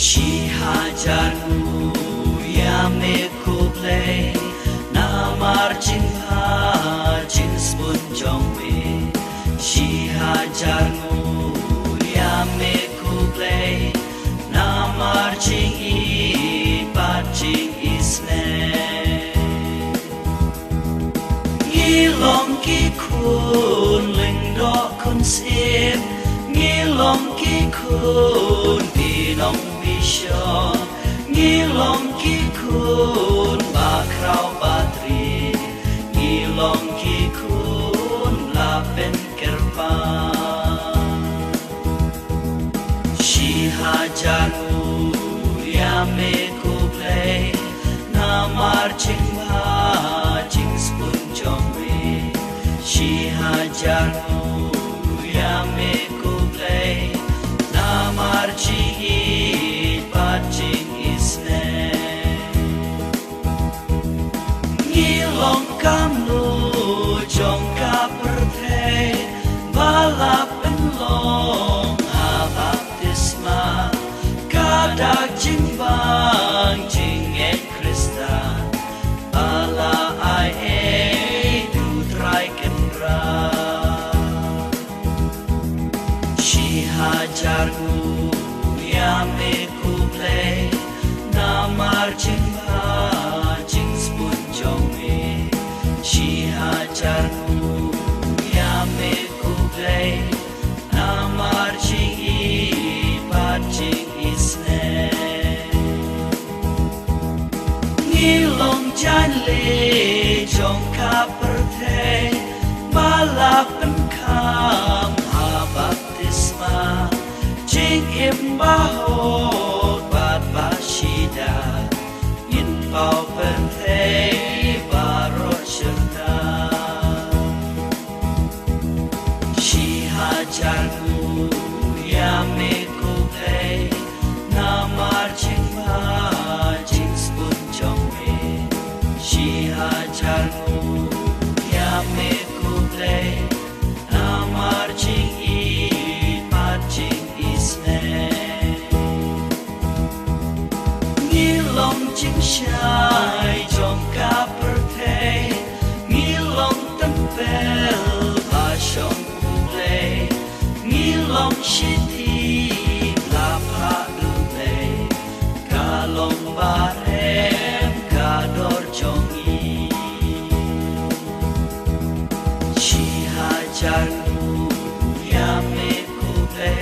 Shi hajarmu ya me kuble na marching hajin spun jongme. Shi hajarmu ya me kuble na marching I patching isne. Ngilong ki kun ling do kun sim. Ngilong ki kun pinong bisyo. Ngilong ki kun ba krau batri. Ngilong ki kun lapen kerpa. Shi hajarmu ya me kuble na marching hajing spun jongwe. Shi hajarmu ya me kuble na marching I patching isne. Ngilong kamnu jong ka perthe balap enlong ha baptisma kadak jimbang jinge Krista bala ai du try kendra. Shi hajarmu ya me kuble na marching hajing spun jongme. Shi hajarmu ya me kuble na marching I patching isne. Ngilong janle jong ka perthe balap kam ha baptisma jing imbaho bat bashida in pau perthe barot serta. Shi hajarmu ya me kuble na marching hajing spun jongme. Shi hajarmu ya me kuble na marching I patching isne. Ngilong ching shai jong ka perthe. Ngilong tempel bashong kuble. Ngilong shiti lapa dule. Kalong barem kador jongi. Shi hajarmu ya me kuble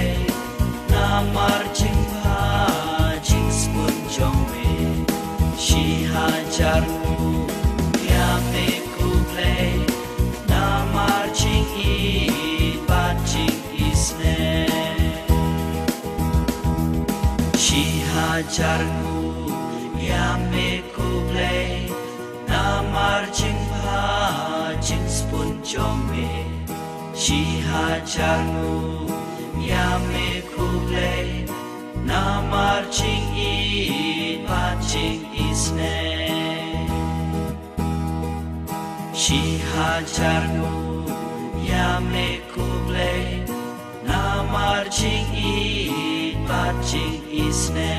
na marching hajing spun jongme. Shi hajarmu ya me kuble na marching I patching isne. Shi hajarmu ya me kuble na marching hajing spun jongme. Shi hajarmu ya me kuble na marching I patching isne. Shi hajarmu ya me kuble na marching I patching isne.